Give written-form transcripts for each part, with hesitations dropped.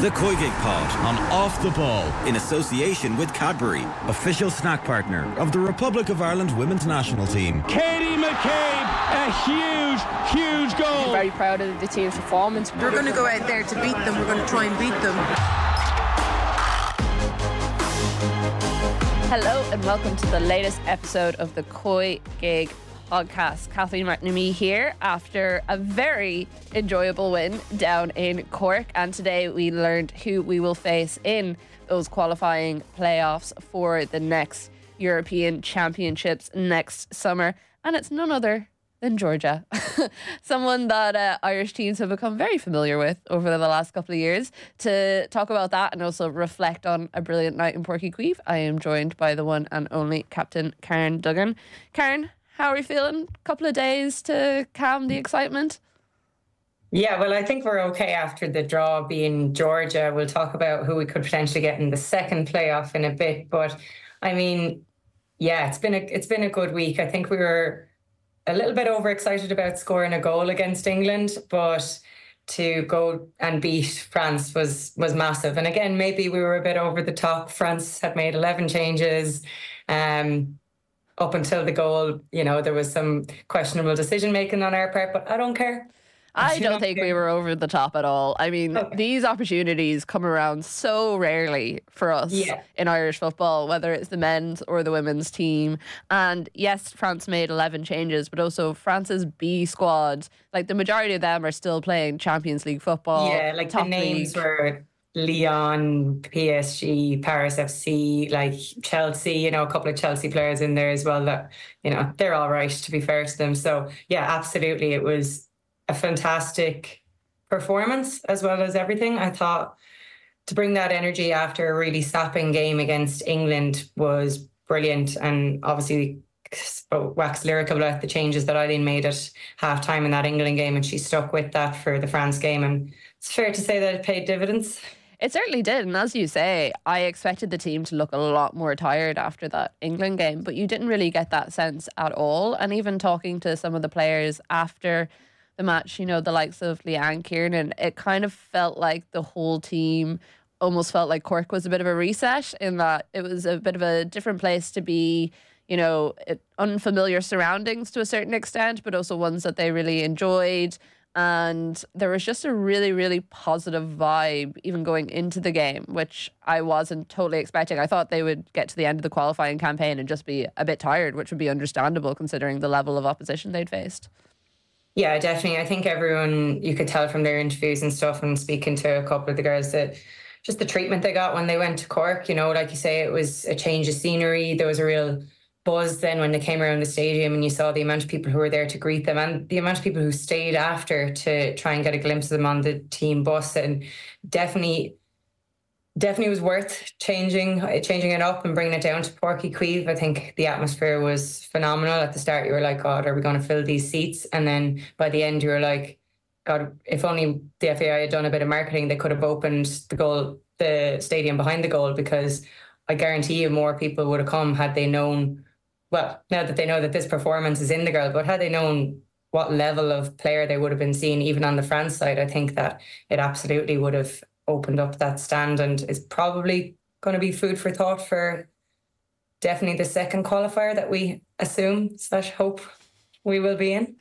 The COYGIG Pod on Off the Ball in association with Cadbury, official snack partner of the Republic of Ireland women's national team. Katie McCabe, a huge goal. I'm very proud of the team's performance. We're going to go out there to beat them. We're going to try and beat them. Hello and welcome to the latest episode of the COYGIG podcast. Kathleen McNamee here after a very enjoyable win down in Cork, and today we learned who we will face in those qualifying playoffs for the next European Championships next summer, and it's none other than Georgia. Someone that Irish teams have become very familiar with over the last couple of years. To talk about that and also reflect on a brilliant night in Páirc Uí Chaoimh, I am joined by the one and only Captain Karen Duggan. Karen, how are you feeling? A couple of days to calm the excitement? Yeah, well, I think we're okay after the draw being Georgia. We'll talk about who we could potentially get in the second playoff in a bit. But I mean, yeah, it's been a good week. I think we were a little bit overexcited about scoring a goal against England, but to go and beat France was massive. And again, maybe we were a bit over the top. France had made 11 changes. Up until the goal, you know, there was some questionable decision making on our part, but I don't care. I don't think we were over the top at all. I mean, These opportunities come around so rarely for us in Irish football, whether it's the men's or the women's team. And yes, France made 11 changes, but also France's B squad, like the majority of them are still playing Champions League football. Yeah, like the names were Lyon, PSG, Paris FC, like Chelsea, you know, a couple of Chelsea players in there as well that, you know, they're all right, to be fair to them. So yeah, absolutely. It was a fantastic performance as well as everything. I thought to bring that energy after a really sapping game against England was brilliant, and obviously waxed lyrical about the changes that Eileen made at half time in that England game, and she stuck with that for the France game, and it's fair to say that it paid dividends. It certainly did, and as you say, I expected the team to look a lot more tired after that England game, but you didn't really get that sense at all. And even talking to some of the players after the match, you know, the likes of Leanne Kiernan, it kind of felt like the whole team almost felt like Cork was a bit of a reset, in that it was a bit of a different place to be, you know, unfamiliar surroundings to a certain extent, but also ones that they really enjoyed. And there was just a really, really positive vibe even going into the game, which I wasn't totally expecting. I thought they would get to the end of the qualifying campaign and just be a bit tired, which would be understandable considering the level of opposition they'd faced. Yeah, definitely. I think everyone, you could tell from their interviews and stuff, and speaking to a couple of the girls, that just the treatment they got when they went to Cork, you know, like you say, it was a change of scenery. There was a real buzz then when they came around the stadium, and you saw the amount of people who were there to greet them and the amount of people who stayed after to try and get a glimpse of them on the team bus. And definitely was worth changing it up and bringing it down to Páirc Uí Chaoimh. I think the atmosphere was phenomenal. At the start you were like, God, are we going to fill these seats? And then by the end you were like, God, if only the FAI had done a bit of marketing, they could have opened the stadium behind the goal, because I guarantee you more people would have come had they known. Well, now that they know that this performance is in the girl, but had they known what level of player they would have been seeing, even on the France side, I think that it absolutely would have opened up that stand, and is probably going to be food for thought for definitely the second qualifier that we assume/hope we will be in.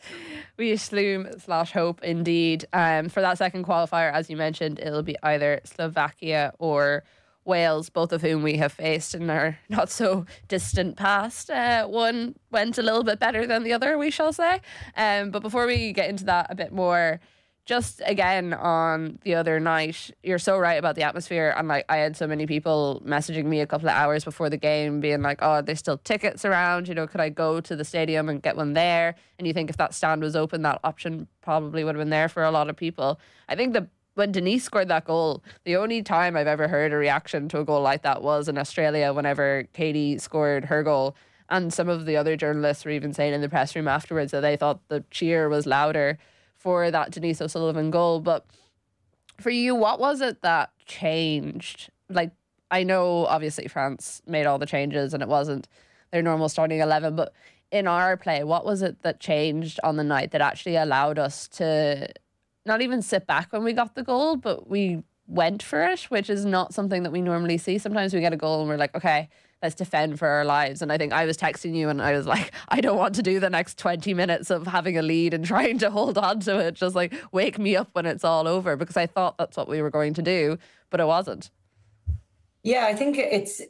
We assume/hope indeed. For that second qualifier, as you mentioned, it'll be either Slovakia or Wales, both of whom we have faced in our not so distant past. One went a little bit better than the other, we shall say. But before we get into that a bit more, just again on the other night, you're so right about the atmosphere. And like, I had so many people messaging me a couple of hours before the game being like, oh, there's still tickets around, you know, could I go to the stadium and get one there? And you think if that stand was open, that option probably would have been there for a lot of people. I think when Denise scored that goal, the only time I've ever heard a reaction to a goal like that was in Australia whenever Katie scored her goal. And some of the other journalists were even saying in the press room afterwards that they thought the cheer was louder for that Denise O'Sullivan goal. But for you, what was it that changed? Like, I know obviously France made all the changes and it wasn't their normal starting 11, but in our play, what was it that changed on the night that actually allowed us to not even sit back when we got the goal, but we went for it, which is not something that we normally see. Sometimes we get a goal and we're like, okay, let's defend for our lives. And I think I was texting you and I was like, I don't want to do the next 20 minutes of having a lead and trying to hold on to it. Just like wake me up when it's all over, because I thought that's what we were going to do, but it wasn't. Yeah, I think it's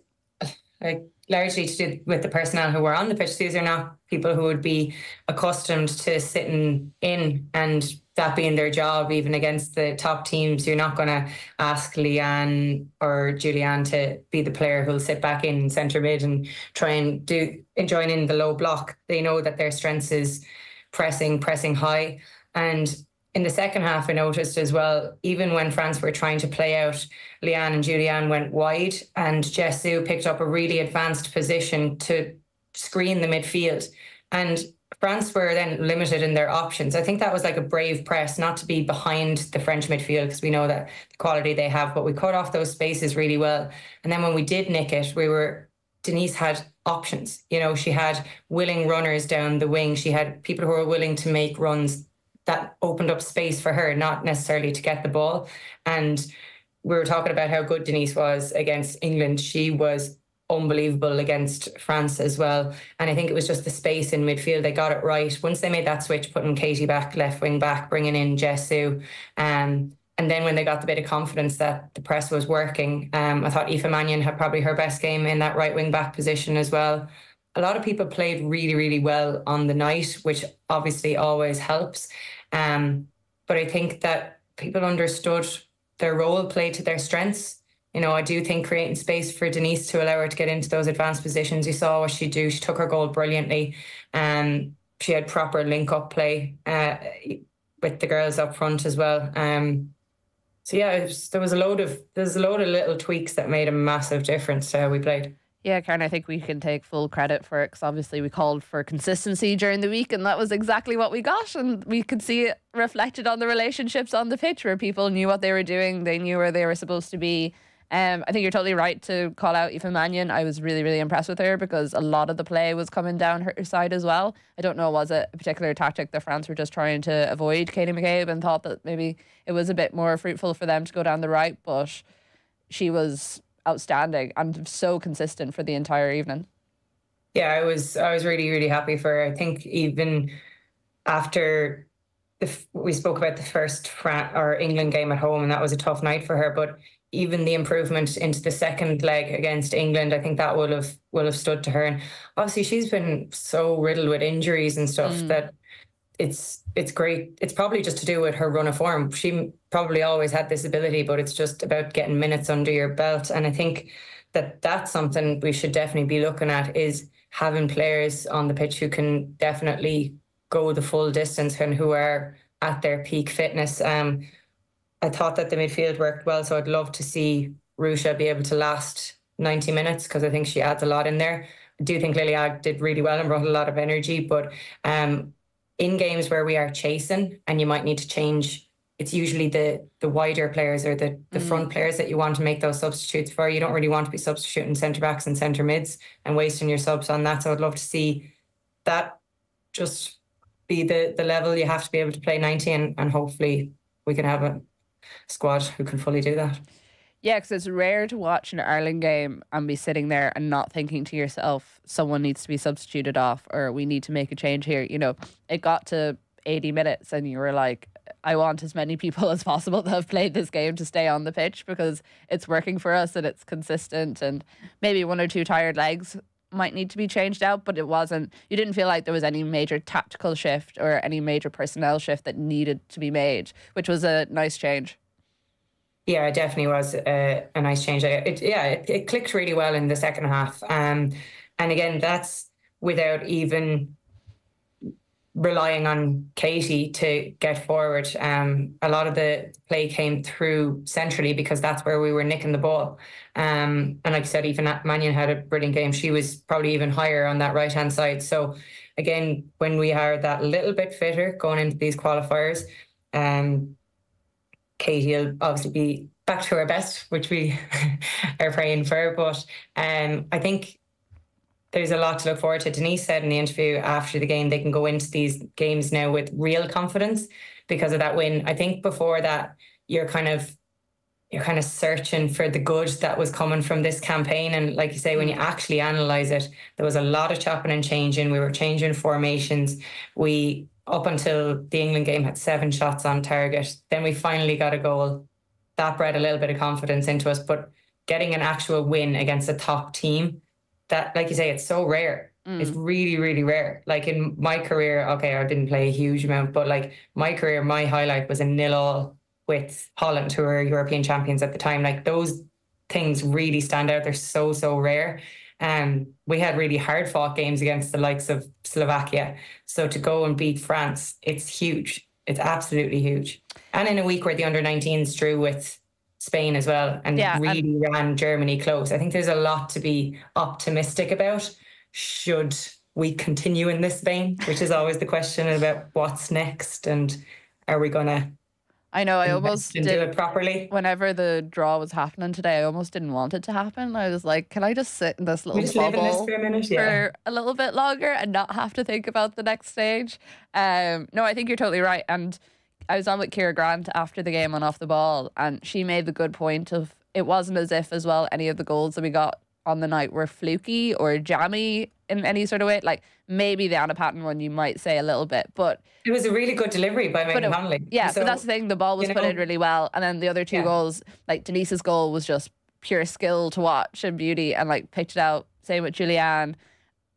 like largely to do with the personnel who were on the pitch. These are not people who would be accustomed to sitting in and that being their job, even against the top teams. You're not going to ask Leanne or Julianne to be the player who'll sit back in centre mid and try and join in the low block. They know that their strength is pressing high. And in the second half, I noticed as well, even when France were trying to play out, Leanne and Julianne went wide and Jessu picked up a really advanced position to screen the midfield. And France were then limited in their options. I think that was like a brave press, not to be behind the French midfield, because we know that the quality they have, but we cut off those spaces really well. And then when we did nick it, Denise had options. You know, she had willing runners down the wing. She had people who were willing to make runs that opened up space for her, not necessarily to get the ball. And we were talking about how good Denise was against England. She was unbelievable against France as well. And I think it was just the space in midfield. They got it right. Once they made that switch, putting Katie back, left wing back, bringing in Jessu. And then when they got the bit of confidence that the press was working, I thought Aoife Mannion had probably her best game in that right wing back position as well. A lot of people played really, really well on the night, which obviously always helps. But I think that people understood their role, played to their strengths. You know, I do think creating space for Denise to allow her to get into those advanced positions. You saw what she do. She took her goal brilliantly. She had proper link-up play with the girls up front as well. So yeah, there was a load of little tweaks that made a massive difference to how we played. Yeah, Karen, I think we can take full credit for it, because obviously we called for consistency during the week and that was exactly what we got, and we could see it reflected on the relationships on the pitch, where people knew what they were doing, they knew where they were supposed to be. I think you're totally right to call out Aoife Mannion. I was really, really impressed with her, because a lot of the play was coming down her side as well. I don't know, was it a particular tactic that France were just trying to avoid Katie McCabe and thought that maybe it was a bit more fruitful for them to go down the right, but she was outstanding and so consistent for the entire evening. Yeah, I was really, really happy for her. I think even after we spoke about the first England game at home, and that was a tough night for her, but even the improvement into the second leg against England, I think that will have stood to her. And obviously she's been so riddled with injuries and stuff that it's great. It's probably just to do with her run of form. She probably always had this ability, but it's just about getting minutes under your belt. And I think that that's something we should definitely be looking at, is having players on the pitch who can definitely go the full distance and who are at their peak fitness. I thought that the midfield worked well, so I'd love to see Ruesha be able to last 90 minutes, because I think she adds a lot in there. I do think Lily Agg did really well and brought a lot of energy, but in games where we are chasing and you might need to change, it's usually the wider players or the front players that you want to make those substitutes for. You don't really want to be substituting centre backs and centre mids and wasting your subs on that. So I'd love to see that just be the level you have to be able to play 90, and hopefully we can have a squad who can fully do that. Yeah, because it's rare to watch an Ireland game and be sitting there and not thinking to yourself, someone needs to be substituted off, or we need to make a change here. You know, it got to 80 minutes and you were like, I want as many people as possible that have played this game to stay on the pitch, because it's working for us and it's consistent, and maybe one or two tired legs might need to be changed out, but it wasn't, you didn't feel like there was any major tactical shift or any major personnel shift that needed to be made, which was a nice change. Yeah, it definitely was a nice change. It clicked really well in the second half. And again, that's without even relying on Katie to get forward. A lot of the play came through centrally, because that's where we were nicking the ball. And like I said, even Mannion had a brilliant game. She was probably even higher on that right-hand side. So again, when we are that little bit fitter going into these qualifiers, Katie will obviously be back to her best, which we are praying for. But I think there's a lot to look forward to. Denise said in the interview after the game, they can go into these games now with real confidence because of that win. I think before that, you're kind of you're kind of searching for the good that was coming from this campaign. And like you say, when you actually analyse it, there was a lot of chopping and changing. We were changing formations. We, up until the England game, had 7 shots on target. Then we finally got a goal. That bred a little bit of confidence into us. But getting an actual win against a top team, that, like you say, it's so rare. It's really, really rare. Like in my career, okay, I didn't play a huge amount, but like my career, my highlight was a 0-0 with Holland, who were European champions at the time. Like those things really stand out. They're so, so rare. We had really hard fought games against the likes of Slovakia. So to go and beat France, it's huge. It's absolutely huge. And in a week where the under-19s drew with Spain as well and really ran Germany close. I think there's a lot to be optimistic about. Should we continue in this vein? Which is always the question about what's next, and are we going to I know, I almost do it properly. Whenever the draw was happening today, I almost didn't want it to happen. I was like, can I just sit in this little bubble for a minute? for a little bit longer and not have to think about the next stage? No, I think you're totally right. And I was on with Ciara Grant after the game on Off the Ball, and she made the good point of it wasn't as if as well any of the goals that we got on the night were fluky or jammy in any sort of way. Like maybe the Anna Patten one you might say a little bit, but it was a really good delivery by Megan Connolly. Yeah, so, but that's the thing, the ball was put in really well, and then the other 2 goals, like Denise's goal was just pure skill to watch and beauty, and like picked it out. Same with Julianne,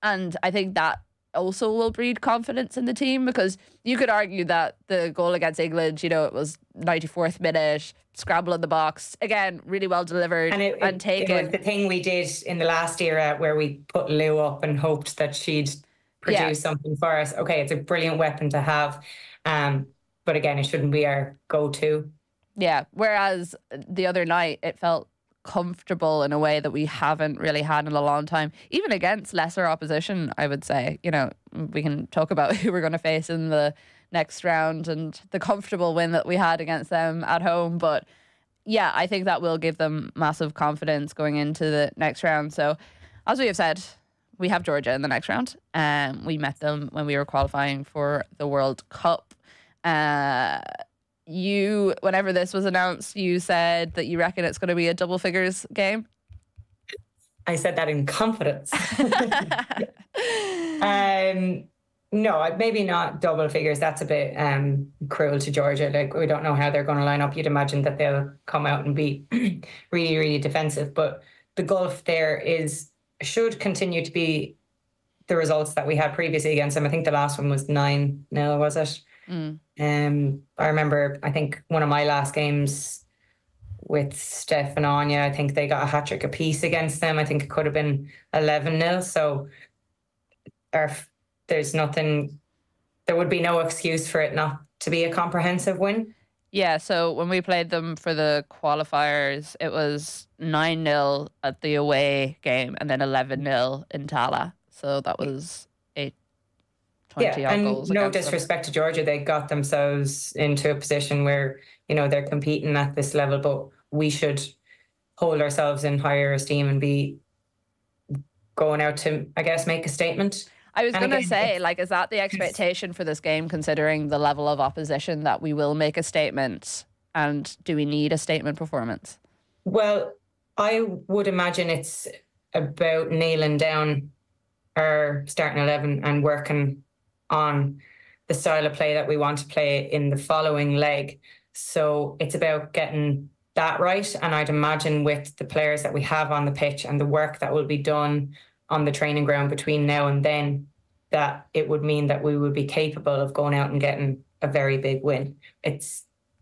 and I think that also will breed confidence in the team, because you could argue that the goal against England, you know, it was 94th minute, scramble in the box, again, really well delivered and taken. It was the thing we did in the last era where we put Lou up and hoped that she'd produce something for us. Okay, it's a brilliant weapon to have, but again, it shouldn't be our go-to. Yeah, whereas the other night it felt comfortable in a way that we haven't really had in a long time, even against lesser opposition. I would say, you know, we can talk about who we're going to face in the next round and the comfortable win that we had against them at home, but yeah, I think that will give them massive confidence going into the next round. So as we have said, we have Georgia in the next round. We met them when we were qualifying for the World Cup. You, whenever this was announced, you said that you reckon it's going to be a double figures game. I said that in confidence. No, maybe not double figures. That's a bit cruel to Georgia. Like, we don't know how they're going to line up. You'd imagine that they'll come out and be really, really defensive. But the gulf there should continue to be the results that we had previously against them. I think the last one was 9-0, was it? I remember, I think one of my last games with Steph and Anya, I think they got a hat-trick apiece against them. I think it could have been 11-0. So there's nothing, there would be no excuse for it not to be a comprehensive win. Yeah, so when we played them for the qualifiers, it was 9-0 at the away game and then 11-0 in Tala. So that was 20 odd goals. No disrespect to Georgia, they got themselves into a position where, you know, they're competing at this level, but we should hold ourselves in higher esteem and be going out to, I guess, make a statement. I was going to say, like, is that the expectation for this game, considering the level of opposition, that we will make a statement? And do we need a statement performance? Well, I would imagine it's about nailing down our starting 11 and working on the style of play that we want to play in the following leg. So it's about getting that right. And I'd imagine with the players that we have on the pitch and the work that will be done on the training ground between now and then, that it would mean that we would be capable of going out and getting a very big win.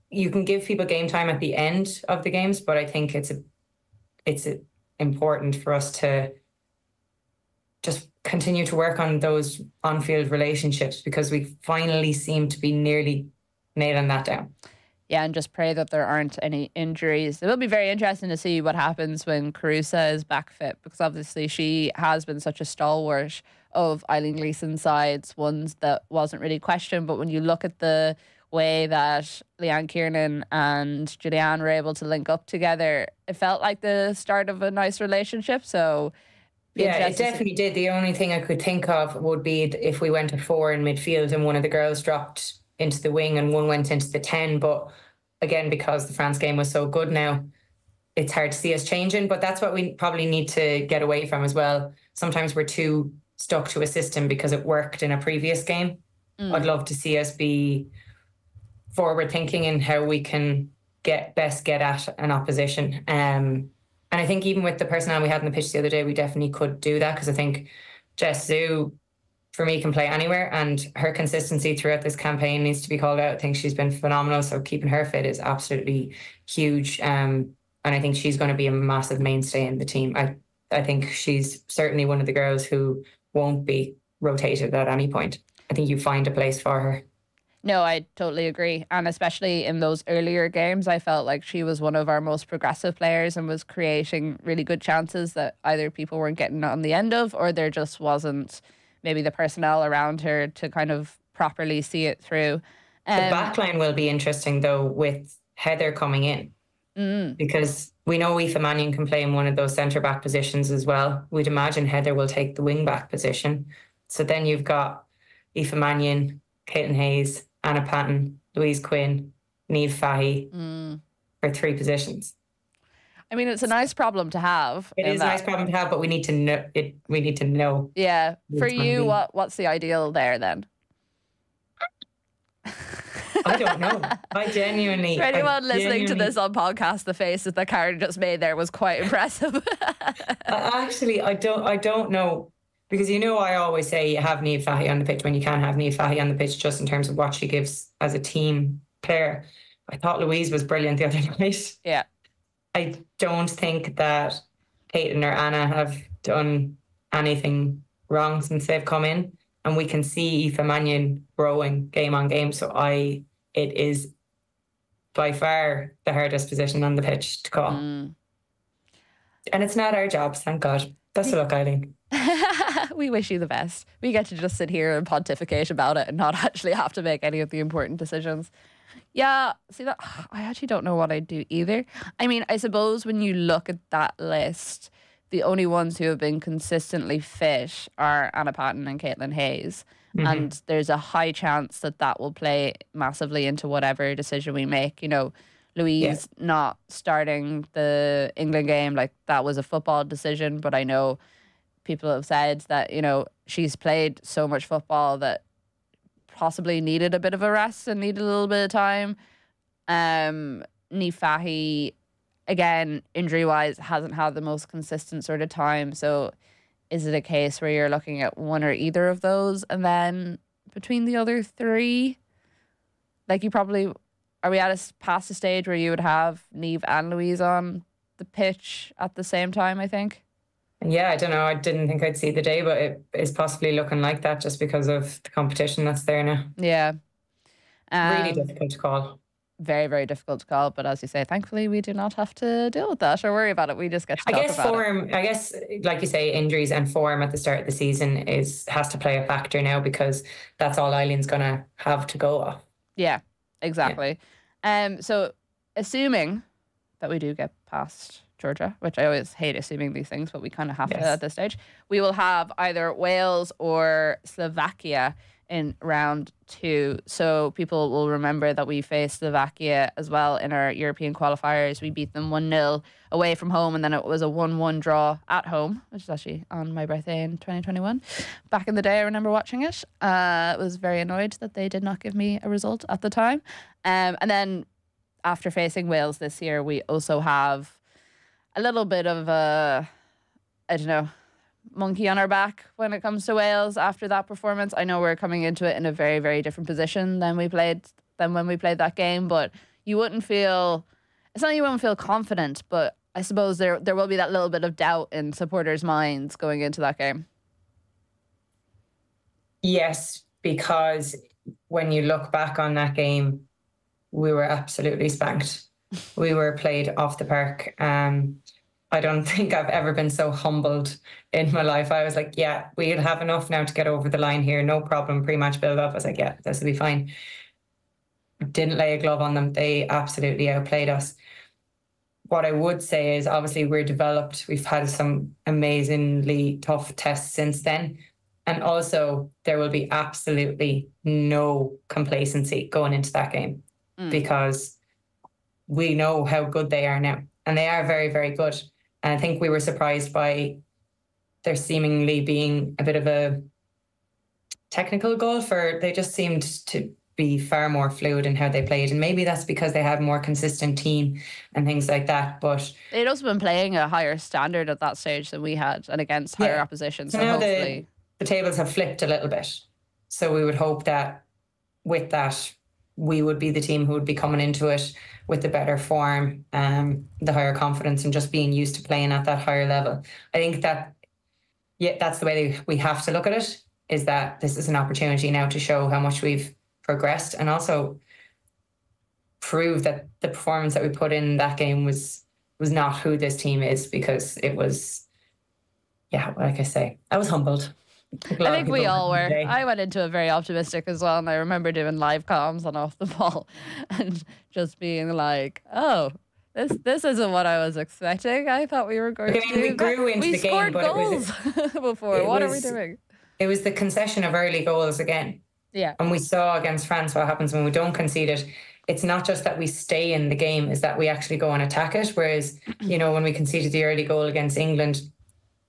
You can give people game time at the end of the games, but I think it's important for us to just continue to work on those on-field relationships, because we finally seem to be nearly nailing that down. Yeah, and just pray that there aren't any injuries. It will be very interesting to see what happens when Carusa is back fit, because obviously she has been such a stalwart of Eileen Gleeson's sides, ones that wasn't really questioned. But when you look at the way that Leanne Kiernan and Julianne were able to link up together, it felt like the start of a nice relationship. So yeah, it definitely did. The only thing I could think of would be if we went to 4 in midfield and one of the girls dropped into the wing and one went into the 10. But again, because the France game was so good now, it's hard to see us changing, but that's what we probably need to get away from as well. Sometimes we're too stuck to a system because it worked in a previous game. I'd love to see us be forward thinking in how we can get at an opposition. And I think even with the personnel we had on the pitch the other day, we definitely could do that, because I think Jess Zhu, for me, can play anywhere, and her consistency throughout this campaign needs to be called out. I think she's been phenomenal, so keeping her fit is absolutely huge. And I think she's going to be a massive mainstay in the team. I think she's certainly one of the girls who won't be rotated at any point. I think you find a place for her. No, I totally agree. And especially in those earlier games, I felt like she was one of our most progressive players and was creating really good chances that either people weren't getting on the end of, or there just wasn't maybe the personnel around her to kind of properly see it through. The backline will be interesting, though, with Heather coming in. Because we know Aoife Mannion can play in one of those centre-back positions as well. We'd imagine Heather will take the wing-back position. So then you've got Aoife Mannion, Caitlin Hayes, Anna Patton, Louise Quinn, Niamh Fahey for 3 positions. I mean, it's a nice problem to have. It is a nice problem to have, but we need to know it. We need to know. Yeah. For you, what's the ideal there then? I don't know. I genuinely. For anyone listening to this on podcast, the faces that Karen just made there was quite impressive. Actually, I don't know, because I always say you have Niamh Fahey on the pitch when you can have Niamh Fahey on the pitch, just in terms of what she gives as a team player. I thought Louise was brilliant the other night. Yeah. I don't think that Caitlin or Anna have done anything wrong since they've come in, and we can see Aoife Mannion growing game on game. So it is by far the hardest position on the pitch to call. And it's not our jobs, thank God. Best of luck, Eileen. We wish you the best. We get to just sit here and pontificate about it and not actually have to make any of the important decisions. Yeah, see that? I actually don't know what I'd do either. I mean, I suppose when you look at that list, the only ones who have been consistently fit are Anna Patton and Caitlin Hayes. And there's a high chance that will play massively into whatever decision we make. Louise not starting the England game, like, that was a football decision, but I know people have said that, she's played so much football that possibly needed a bit of a rest and needed a little bit of time. Niamh Fahey, again, injury-wise, hasn't had the most consistent sort of time. So is it a case where you're looking at one or either of those, and then between the other 3, like, are we past the stage where you would have Niamh and Louise on the pitch at the same time, I think? Yeah, I don't know. I didn't think I'd see the day, but it is possibly looking like that just because of the competition that's there now. Yeah. Really difficult to call. Very, very difficult to call. But as you say, thankfully, we do not have to deal with that or worry about it. We just get to talk about it. I guess, like you say, injuries and form at the start of the season has to play a factor now, because that's all Eileen's going to have to go off. Yeah, exactly. Yeah. So assuming that we do get past Georgia, which I always hate assuming these things, but we kind of have to at this stage, we will have either Wales or Slovakia in round 2. So people will remember that we faced Slovakia as well in our European qualifiers. We beat them 1-0 away from home, and then it was a 1-1 draw at home, which is actually on my birthday in 2021. Back in the day, I remember watching it. I was very annoyed that they did not give me a result at the time. And then after facing Wales this year, we also have a little bit of a, monkey on our back when it comes to Wales after that performance. I know we're coming into it in a very, very different position than when we played that game, but you wouldn't feel confident, but I suppose there will be that little bit of doubt in supporters' minds going into that game. Yes, because when you look back on that game, we were absolutely spanked. We were played off the park. I don't think I've ever been so humbled in my life. I was like, yeah, we'll have enough now to get over the line here. No problem. Pre-match build-up. I was like, yeah, this will be fine. Didn't lay a glove on them. They absolutely outplayed us. What I would say is, obviously, we're developed. We've had some amazingly tough tests since then. And also, there will be absolutely no complacency going into that game, because we know how good they are now. and they are very, very good. And I think we were surprised by there seemingly being a bit of a technical goal they just seemed to be far more fluid in how they played. And maybe that's because they had a more consistent team and things like that. But they'd also been playing a higher standard at that stage than we had and against higher opposition. So now hopefully the tables have flipped a little bit. So we would hope that with that, we would be the team who would be coming into it with the better form, the higher confidence, and just being used to playing at that higher level. I think that, that's the way we have to look at it, is that this is an opportunity now to show how much we've progressed and also prove that the performance that we put in that game was not who this team is, because it was, like I say, I was humbled. I think we all were. I went into it very optimistic as well, and I remember doing live comms on Off the Ball and just being like, oh, this isn't what I was expecting. I thought we were going to do we grew into we the game, scored but goals before. What are we doing? It was the concession of early goals again. Yeah. And we saw against France what happens when we don't concede it. It's not just that we stay in the game, is that we actually go and attack it. Whereas, when we conceded the early goal against England,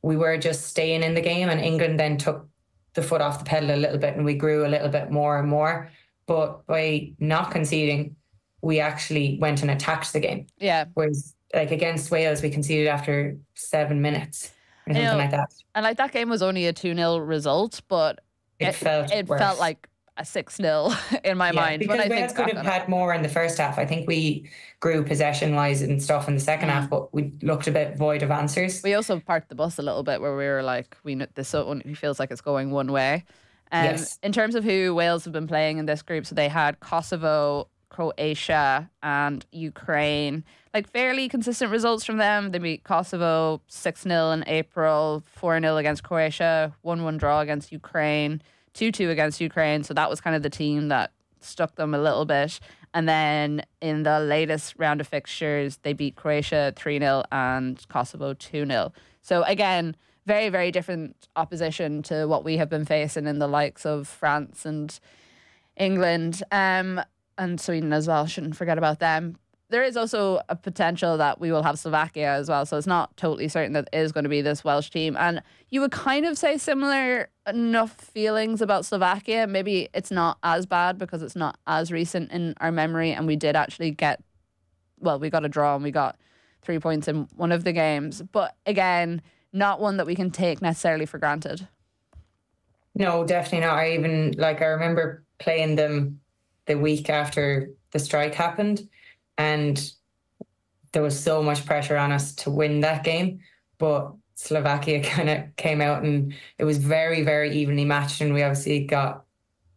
we were just staying in the game, and England then took the foot off the pedal a little bit and we grew a little bit more and more. But by not conceding, we actually went and attacked the game. Yeah. Whereas like against Wales, we conceded after 7 minutes or something like that. And like that game was only a 2-0 result, but it felt like a 6-0 in my mind. Because Wales could have had more in the first half. I think we grew possession-wise and stuff in the second half, but we looked a bit void of answers. We also parked the bus a little bit where we were like, this only feels like it's going one way. Yes. In terms of who Wales have been playing in this group, so they had Kosovo, Croatia and Ukraine. Like fairly consistent results from them. They beat Kosovo 6-0 in April, 4-0 against Croatia, 1-1 draw against Ukraine, 2-2 against Ukraine. So that was kind of the team that stuck them a little bit. And then in the latest round of fixtures, they beat Croatia 3-0 and Kosovo 2-0. So again, very, very different opposition to what we have been facing in the likes of France and England and Sweden as well. Shouldn't forget about them. There is also a potential that we will have Slovakia as well. So it's not totally certain that it is going to be this Welsh team. And you would kind of say similar enough feelings about Slovakia. Maybe it's not as bad because it's not as recent in our memory. And we did actually we got a draw and we got 3 points in one of the games. But again, not one that we can take necessarily for granted. No, definitely not. I remember playing them the week after the strike happened, and there was so much pressure on us to win that game, but Slovakia kind of came out and it was very, very evenly matched, and we obviously got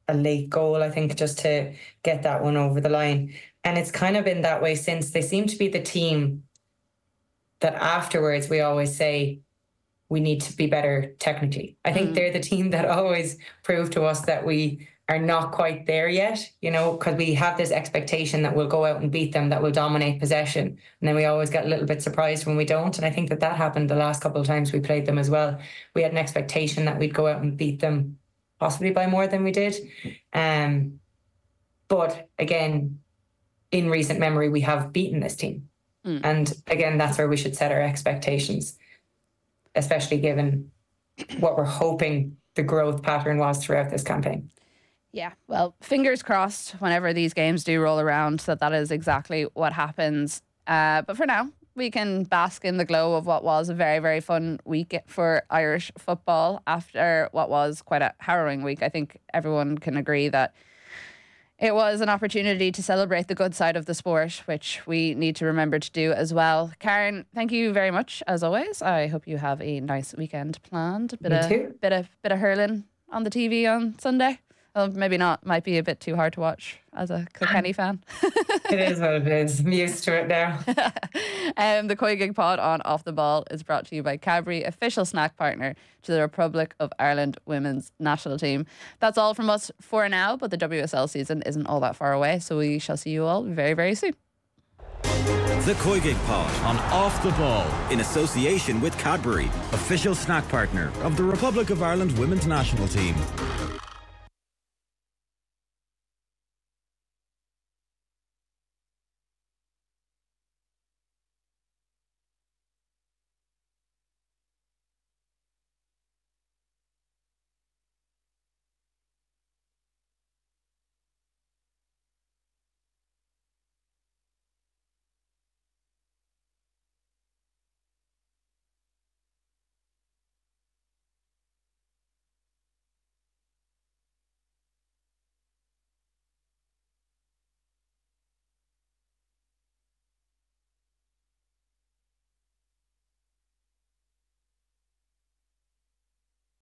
a late goal, I think, just to get that one over the line. And it's kind of been that way since. They seem to be the team that afterwards we always say we need to be better technically. I think they're the team that always prove to us that we are not quite there yet, because we have this expectation that we'll go out and beat them, that will dominate possession. And then we always get a little bit surprised when we don't. And I think that happened the last couple of times we played them as well. We had an expectation that we'd go out and beat them possibly by more than we did. But again, in recent memory, we have beaten this team. And again, that's where we should set our expectations, especially given what we're hoping the growth pattern was throughout this campaign. Yeah, well, fingers crossed whenever these games do roll around that is exactly what happens. But for now, we can bask in the glow of what was a very, very fun week for Irish football after what was quite a harrowing week. I think everyone can agree that it was an opportunity to celebrate the good side of the sport, which we need to remember to do as well. Karen, thank you very much, as always. I hope you have a nice weekend planned. Bit of hurling on the TV on Sunday. Well, maybe not. Might be a bit too hard to watch as a Kilkenny fan. It is what it is. I'm used to it now. The COYGIG Pod on Off the Ball is brought to you by Cadbury, official snack partner to the Republic of Ireland women's national team. That's all from us for now, but the WSL season isn't all that far away, so we shall see you all very, very soon. The COYGIG Pod on Off the Ball in association with Cadbury, official snack partner of the Republic of Ireland women's national team.